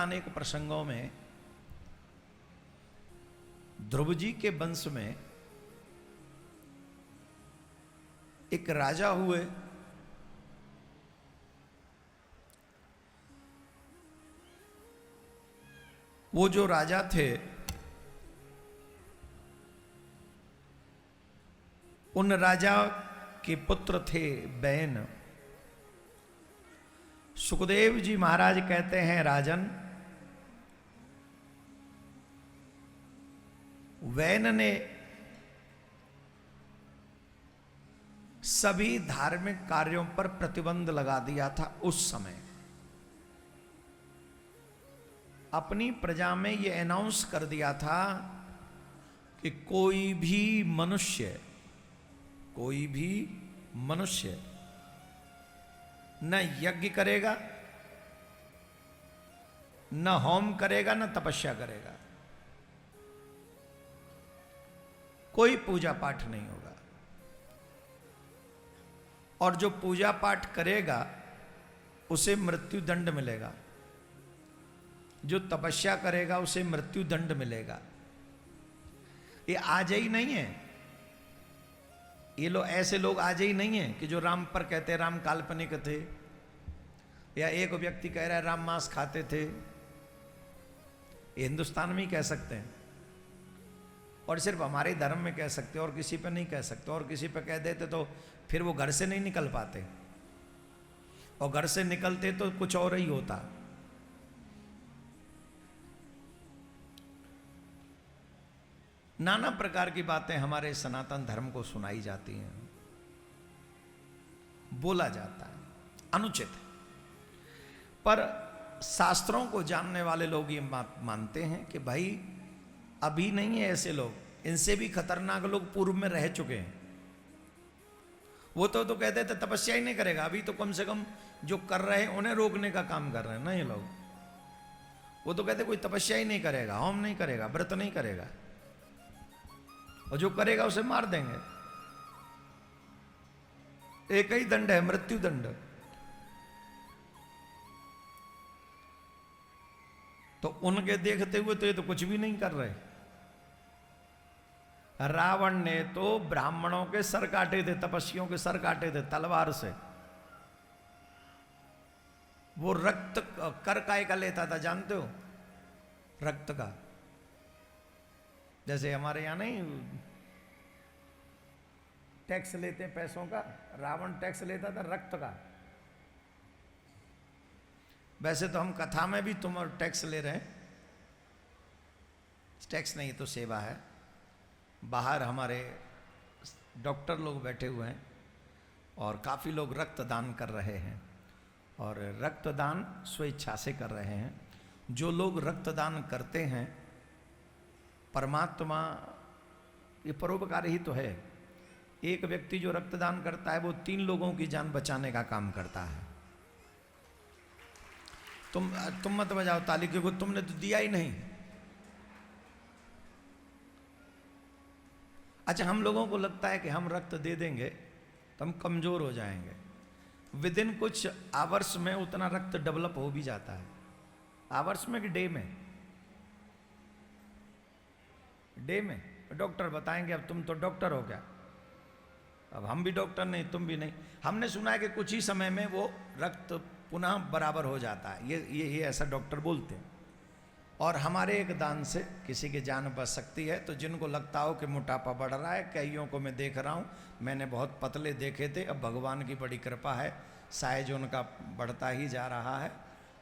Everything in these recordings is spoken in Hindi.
अनेकानेक प्रसंगों में ध्रुव जी के वंश में एक राजा हुए। वो जो राजा थे उन राजा के पुत्र थे बैन। सुखदेव जी महाराज कहते हैं, राजन, वैन ने सभी धार्मिक कार्यों पर प्रतिबंध लगा दिया था। उस समय अपनी प्रजा में यह अनाउंस कर दिया था कि कोई भी मनुष्य न यज्ञ करेगा, न होम करेगा, न तपस्या करेगा, कोई पूजा पाठ नहीं होगा। और जो पूजा पाठ करेगा उसे मृत्यु दंड मिलेगा, जो तपस्या करेगा उसे मृत्यु दंड मिलेगा। ये आज ही नहीं है, ये लोग ऐसे लोग आज ही नहीं है कि जो राम पर कहते हैं राम काल्पनिक थे, या एक व्यक्ति कह रहा है राम मांस खाते थे। ये हिंदुस्तान में ही कह सकते हैं, और सिर्फ हमारे धर्म में कह सकते हैं, और किसी पे नहीं कह सकते। और किसी पे कह देते तो फिर वो घर से नहीं निकल पाते, और घर से निकलते तो कुछ और ही होता। नाना प्रकार की बातें हमारे सनातन धर्म को सुनाई जाती हैं, बोला जाता है, अनुचित है। पर शास्त्रों को जानने वाले लोग ये मानते हैं कि भाई अभी नहीं है ऐसे लोग, इनसे भी खतरनाक लोग पूर्व में रह चुके हैं। वो तो कहते थे तपस्या ही नहीं करेगा, अभी तो कम से कम जो कर रहे हैं उन्हें रोकने का काम कर रहे हैं ना ये लोग। वो तो कहते कोई तपस्या ही नहीं करेगा, होम नहीं करेगा, व्रत नहीं करेगा, और जो करेगा उसे मार देंगे। एक ही दंड है, मृत्यु दंड। तो उनके देखते हुए तो ये तो कुछ भी नहीं कर रहे। रावण ने तो ब्राह्मणों के सर काटे थे, तपस्वियों के सर काटे थे तलवार से। वो रक्त कर काय का लेता था, जानते हो, रक्त का। जैसे हमारे यहां नहीं टैक्स लेते पैसों का, रावण टैक्स लेता था रक्त का। वैसे तो हम कथा में भी तुम टैक्स ले रहे हैं, टैक्स नहीं तो सेवा है। बाहर हमारे डॉक्टर लोग बैठे हुए हैं और काफ़ी लोग रक्तदान कर रहे हैं, और रक्तदान स्वेच्छा से कर रहे हैं। जो लोग रक्तदान करते हैं, परमात्मा, ये परोपकार ही तो है। एक व्यक्ति जो रक्तदान करता है वो 3 लोगों की जान बचाने का काम करता है। तुम मत बजाओ ताली, क्योंकि तुमने तो दिया ही नहीं। अच्छा, हम लोगों को लगता है कि हम रक्त दे देंगे तो हम कमजोर हो जाएंगे। विद इन कुछ आवर्स में उतना रक्त डेवलप हो भी जाता है। आवर्स में कि डे में? डे में। डॉक्टर बताएंगे, अब तुम तो डॉक्टर हो क्या? अब हम भी डॉक्टर नहीं, तुम भी नहीं। हमने सुना है कि कुछ ही समय में वो रक्त पुनः बराबर हो जाता है, ये ऐसा डॉक्टर बोलते हैं। और हमारे एक दान से किसी की जान बच सकती है। तो जिनको लगता हो कि मोटापा बढ़ रहा है, कईयों को मैं देख रहा हूँ, मैंने बहुत पतले देखे थे, अब भगवान की बड़ी कृपा है साइज उनका बढ़ता ही जा रहा है।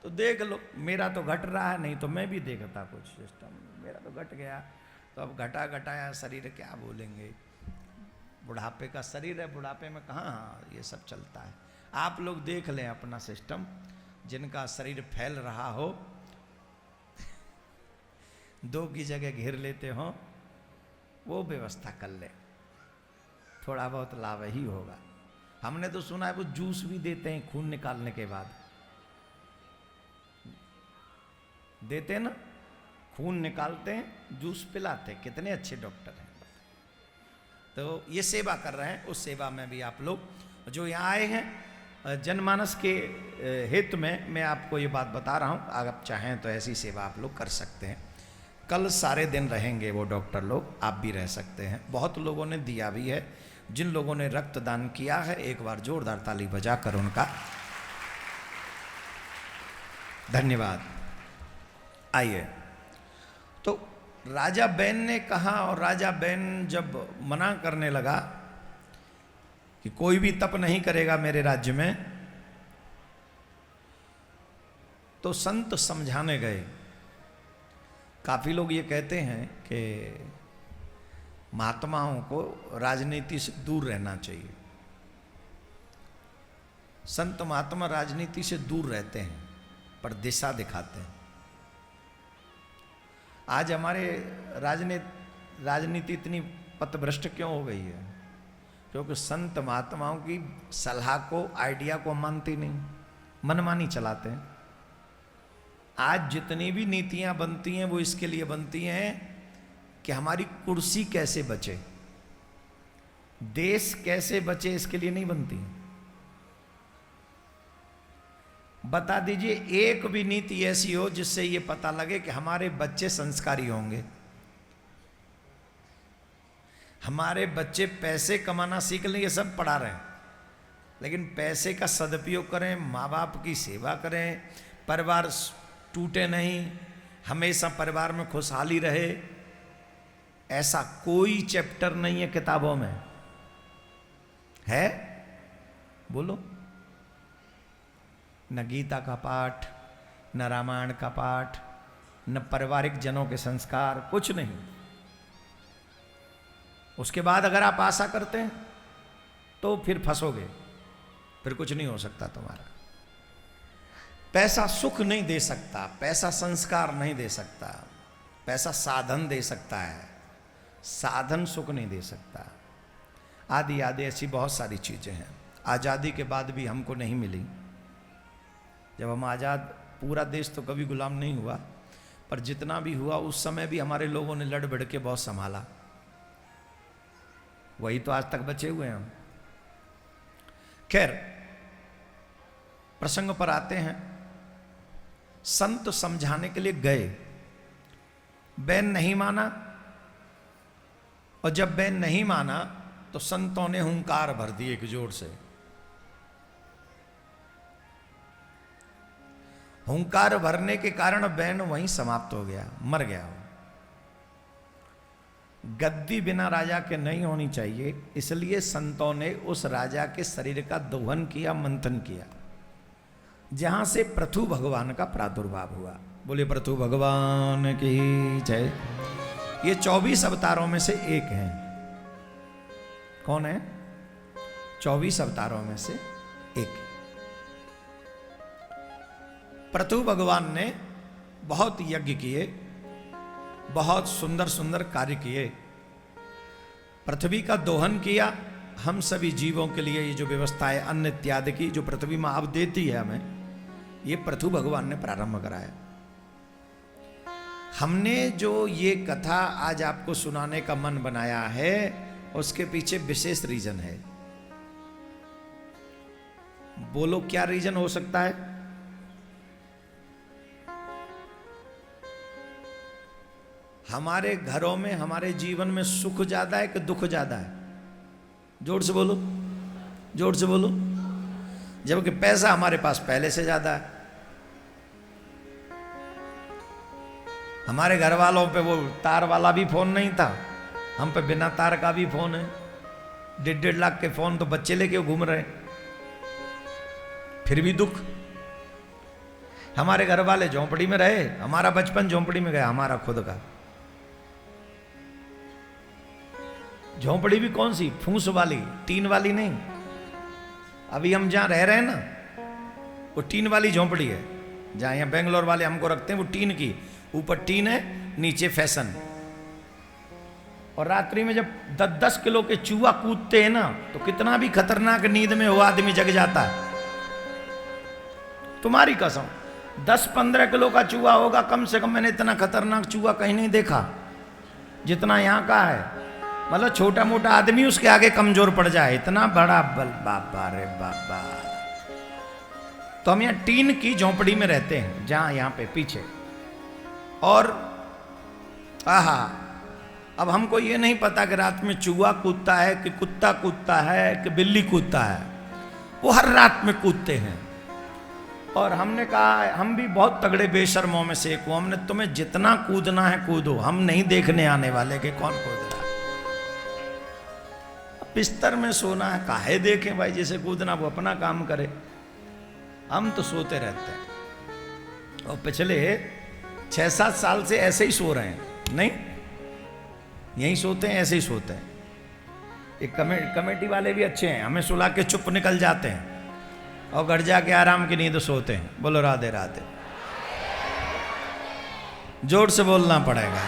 तो देख लो, मेरा तो घट रहा है, नहीं तो मैं भी देखता कुछ सिस्टम, मेरा तो घट गया। तो अब घटा घटाया शरीर क्या बोलेंगे, बुढ़ापे का शरीर है, बुढ़ापे में कहाँ ये सब चलता है। आप लोग देख लें अपना सिस्टम, जिनका शरीर फैल रहा हो, 2 की जगह घेर लेते हो, वो व्यवस्था कर ले, थोड़ा बहुत लाभ ही होगा। हमने तो सुना है वो जूस भी देते हैं खून निकालने के बाद, देते ना, खून निकालते हैं, जूस पिलाते हैं। कितने अच्छे डॉक्टर हैं। तो ये सेवा कर रहे हैं, उस सेवा में भी आप लोग जो यहाँ आए हैं जनमानस के हित में मैं आपको ये बात बता रहा हूँ, अगर आप चाहें तो ऐसी सेवा आप लोग कर सकते हैं। कल सारे दिन रहेंगे वो डॉक्टर लोग, आप भी रह सकते हैं। बहुत लोगों ने दिया भी है। जिन लोगों ने रक्तदान किया है एक बार जोरदार ताली बजाकर उनका धन्यवाद। आइए, तो राजा बैन ने कहा, और राजा बैन जब मना करने लगा कि कोई भी तप नहीं करेगा मेरे राज्य में, तो संत समझाने गए। काफी लोग ये कहते हैं कि महात्माओं को राजनीति से दूर रहना चाहिए। संत महात्मा राजनीति से दूर रहते हैं पर दिशा दिखाते हैं। आज हमारे राजनीति इतनी पथभ्रष्ट क्यों हो गई है? क्योंकि संत महात्माओं की सलाह को, आइडिया को मानती नहीं, मनमानी चलाते हैं। आज जितनी भी नीतियां बनती हैं वो इसके लिए बनती हैं कि हमारी कुर्सी कैसे बचे, देश कैसे बचे, इसके लिए नहीं बनती। बता दीजिए एक भी नीति ऐसी हो जिससे ये पता लगे कि हमारे बच्चे संस्कारी होंगे, हमारे बच्चे पैसे कमाना सीख लें। ये सब पढ़ा रहे हैं, लेकिन पैसे का सदुपयोग करें, माँ बाप की सेवा करें, परिवार टूटे नहीं, हमेशा परिवार में खुशहाली रहे, ऐसा कोई चैप्टर नहीं है किताबों में। है? बोलो। न गीता का पाठ, न रामायण का पाठ, न पारिवारिक जनों के संस्कार, कुछ नहीं। उसके बाद अगर आप आशा करते हैं तो फिर फंसोगे, फिर कुछ नहीं हो सकता तुम्हारा। पैसा सुख नहीं दे सकता, पैसा संस्कार नहीं दे सकता, पैसा साधन दे सकता है, साधन सुख नहीं दे सकता। आदि आदि ऐसी बहुत सारी चीजें हैं। आज़ादी के बाद भी हमको नहीं मिली। जब हम आज़ाद, पूरा देश तो कभी गुलाम नहीं हुआ, पर जितना भी हुआ उस समय भी हमारे लोगों ने लड़ बढ़ के बहुत संभाला। वही तो आज तक बचे हुए हैं हम। खैर, प्रसंग पर आते हैं। संत समझाने के लिए गए, बैन नहीं माना, और जब बैन नहीं माना तो संतों ने हुंकार भर दिए एक जोर से। हुंकार भरने के कारण बैन वहीं समाप्त हो गया, मर गया। गद्दी बिना राजा के नहीं होनी चाहिए, इसलिए संतों ने उस राजा के शरीर का दोहन किया, मंथन किया, जहां से पृथु भगवान का प्रादुर्भाव हुआ। बोले पृथु भगवान की जय। ये 24 अवतारों में से एक हैं। कौन है? 24 अवतारों में से एक। पृथु भगवान ने बहुत यज्ञ किए, बहुत सुंदर सुंदर कार्य किए, पृथ्वी का दोहन किया। हम सभी जीवों के लिए ये जो व्यवस्था है अन्न इत्यादि की, जो पृथ्वी माँ अब देती है हमें, ये पृथु भगवान ने प्रारंभ कराया। हमने जो ये कथा आज आपको सुनाने का मन बनाया है, उसके पीछे विशेष रीजन है। बोलो क्या रीजन हो सकता है? हमारे घरों में, हमारे जीवन में सुख ज्यादा है कि दुख ज्यादा है? जोर से बोलो, जोर से बोलो। जबकि पैसा हमारे पास पहले से ज्यादा है। हमारे घर वालों पे वो तार वाला भी फोन नहीं था, हम पे बिना तार का भी फोन है। 1.5 लाख के फोन तो बच्चे लेके घूम रहे, फिर भी दुख। हमारे घर वाले झोंपड़ी में रहे, हमारा बचपन झोंपड़ी में गया, हमारा खुद का। झोंपड़ी भी कौन सी? फूस वाली, टीन वाली नहीं। अभी हम जहां रह रहे हैं ना, वो टीन वाली झोंपड़ी है। जहां यहाँ बेंगलोर वाले हमको रखते हैं, वो टीन की, ऊपर टीन है, नीचे फैशन। और रात्रि में जब 10-10 किलो के चूहा कूदते हैं ना, तो कितना भी खतरनाक नींद में हो आदमी जग जाता है। तुम्हारी कसम, 10-15 किलो का चूहा होगा कम से कम। मैंने इतना खतरनाक चूहा कहीं नहीं देखा जितना यहाँ का है। मतलब छोटा मोटा आदमी उसके आगे कमजोर पड़ जाए, इतना बड़ा बल। बाबा रे बाबा, तो हम यहाँ टीन की झोंपड़ी में रहते हैं, जहाँ यहाँ पे पीछे। और आहा, अब हमको ये नहीं पता कि रात में चूहा कूदता है कि कुत्ता कूदता है कि बिल्ली कूदता है, वो हर रात में कूदते हैं। और हमने कहा हम भी बहुत तगड़े बेशर्मों में से एक हूँ, हमने तुम्हें जितना कूदना है कूदो, हम नहीं देखने आने वाले कि कौन कूद रहा है। बिस्तर में सोना है, काहे देखें भाई, जैसे कूदना वो अपना काम करे, हम तो सोते रहते हैं। और पिछले 6-7 साल से ऐसे ही सो रहे हैं, नहीं यहीं सोते हैं, ऐसे ही सोते हैं। एक कमेटी वाले भी अच्छे हैं, हमें सुला के चुप निकल जाते हैं और घर जाके आराम की नींद सोते हैं। बोलो राधे राधे, जोर से बोलना पड़ेगा।